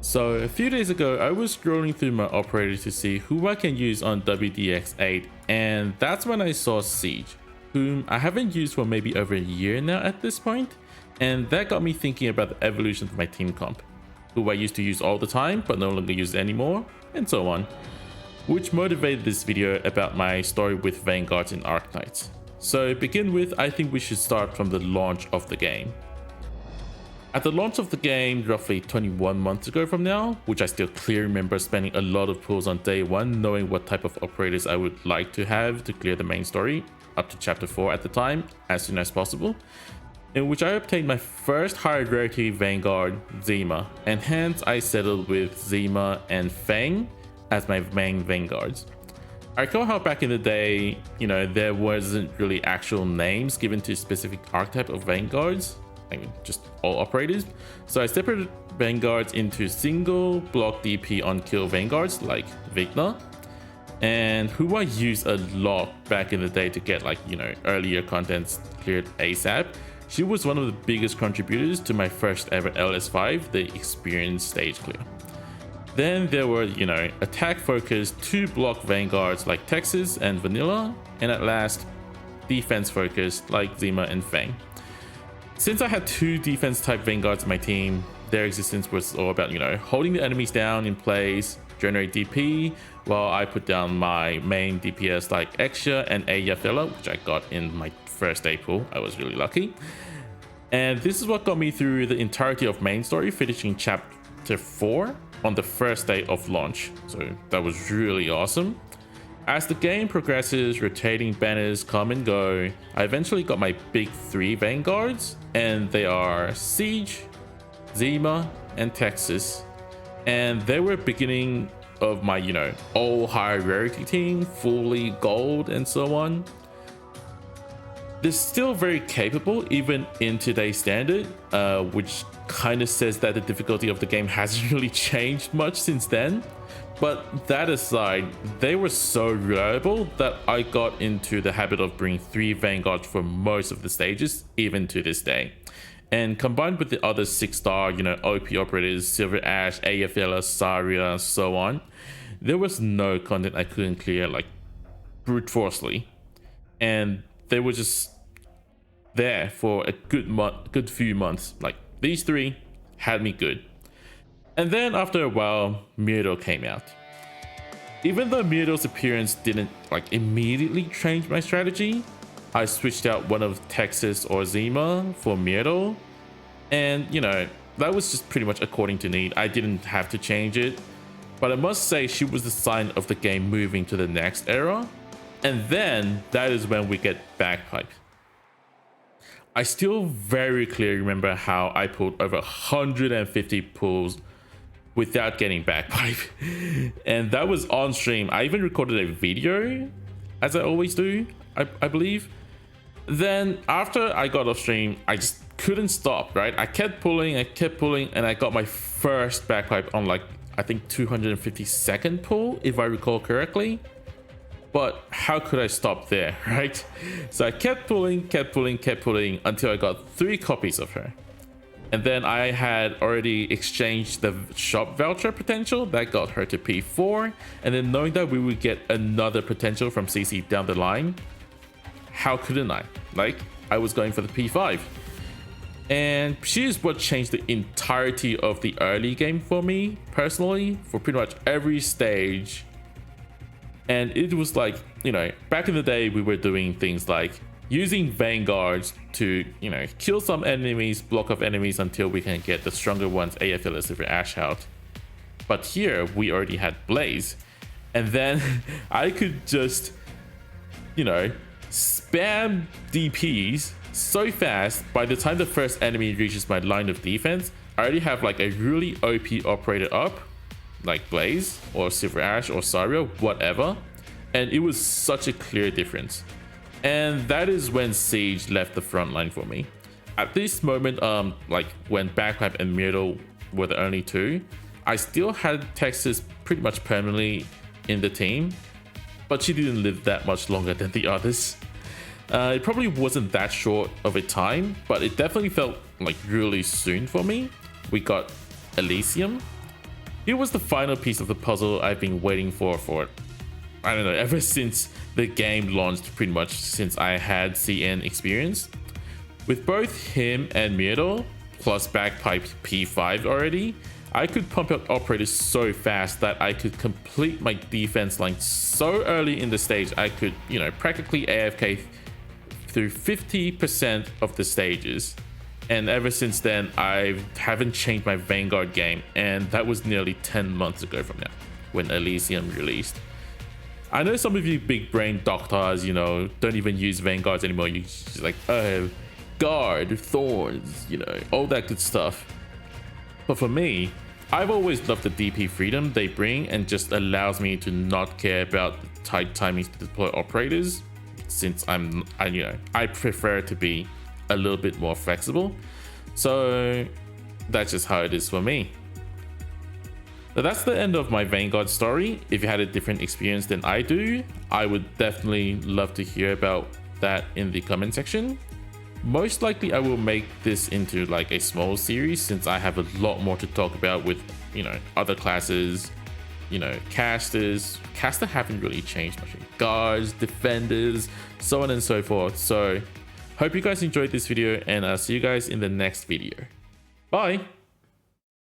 So a few days ago, I was scrolling through my operator to see who I can use on WDX8, and that's when I saw Siege, whom I haven't used for maybe over a year now at this point, and that got me thinking about the evolution of my team comp, who I used to use all the time but no longer use anymore, and so on, which motivated this video about my story with Vanguards and Arknights. So to begin with, I think we should start from the launch of the game. At the launch of the game, roughly 21 months ago from now, which I still clearly remember spending a lot of pulls on day one, knowing what type of operators I would like to have to clear the main story, up to chapter 4 at the time, as soon as possible, in which I obtained my first high rarity Vanguard, Zima, and hence I settled with Zima and Fang as my main Vanguards. I recall how back in the day, there wasn't really actual names given to specific archetype of Vanguards. I mean, just all operators. So I separated Vanguards into single block DP on kill Vanguards like Vigna, and who I used a lot back in the day to get earlier contents cleared ASAP. She was one of the biggest contributors to my first ever LS5, the experience stage clear. Then there were, attack focused 2-block Vanguards like Texas and Vanilla, and at last, defense focused like Zima and Fang. Since I had 2 defense type Vanguards in my team, their existence was all about, holding the enemies down in place, generate DP, while I put down my main DPS like Exia and Ayafella, which I got in my first day pool. I was really lucky. And this is what got me through the entirety of main story, finishing chapter 4 on the first day of launch. So that was really awesome. As the game progresses, rotating banners come and go, I eventually got my big 3 Vanguards, and they are Siege, Zima, and Texas. And they were beginning of my, all high rarity team, fully gold and so on. They're still very capable even in today's standard, which kind of says that the difficulty of the game hasn't really changed much since then. But that aside, they were so reliable that I got into the habit of bringing 3 Vanguards for most of the stages, even to this day. And combined with the other 6-star, OP operators, Silver Ash, Ayafella, Saria, so on, there was no content I couldn't clear brute forcefully. And they were just there for a good few months. These 3 had me good. And then after a while, Myrtle came out. Even though Myrtle's appearance didn't immediately change my strategy, I switched out one of Texas or Zima for Myrtle. And that was just pretty much according to need. I didn't have to change it. But I must say she was the sign of the game moving to the next era. And then that is when we get Backpipe. I still very clearly remember how I pulled over 150 pulls without getting Backpipe, and that was on stream. I even recorded a video, as I always do, I believe. Then after I got off stream, I just couldn't stop, right? I kept pulling, and I got my first Backpipe on I think 252nd pull, if I recall correctly. But how could I stop there, right? So I kept pulling until I got 3 copies of her. And then I had already exchanged the shop voucher potential that got her to P4. And then knowing that we would get another potential from CC down the line, how couldn't I? I was going for the P5. And she is what changed the entirety of the early game for me, personally, for pretty much every stage. And it was back in the day, we were doing things like using Vanguards to, kill some enemies, block off enemies until we can get the stronger ones, AFL, Silver Ash out. But here, we already had Blaze. And then I could just, spam DPs so fast. By the time the first enemy reaches my line of defense, I already have a really OP operator up, like Blaze or Silver Ash or Saria, whatever. And it was such a clear difference. And that is when Siege left the front line for me. At this moment, when Backpipe and Myrtle were the only 2, I still had Texas pretty much permanently in the team, but she didn't live that much longer than the others. It probably wasn't that short of a time, but it definitely felt really soon for me. We got Elysium, Here was the final piece of the puzzle I've been waiting for I don't know, ever since the game launched, pretty much since I had CN experience. With both him and Myrtle, plus Backpipe P5 already, I could pump out operators so fast that I could complete my defense line so early in the stage. I could, you know, practically AFK through 50% of the stages. And ever since then, I haven't changed my Vanguard game, and that was nearly 10 months ago from now, when Elysium released. I know some of you big brain doctors, you know, don't even use Vanguards anymore. You just like, oh, guard, thorns, you know, all that good stuff. But for me, I've always loved the DP freedom they bring, and just allows me to not care about the tight timings to deploy operators, since I prefer to be a little bit more flexible. So that's just how it is for me. Now that's the end of my Vanguard story. If you had a different experience than I do, I would definitely love to hear about that in the comment section. Most likely I will make this into like a small series, since I have a lot more to talk about with, you know, other classes, you know, casters. Caster haven't really changed much. Guards, defenders, so on and so forth. So hope you guys enjoyed this video, and I'll see you guys in the next video. Bye.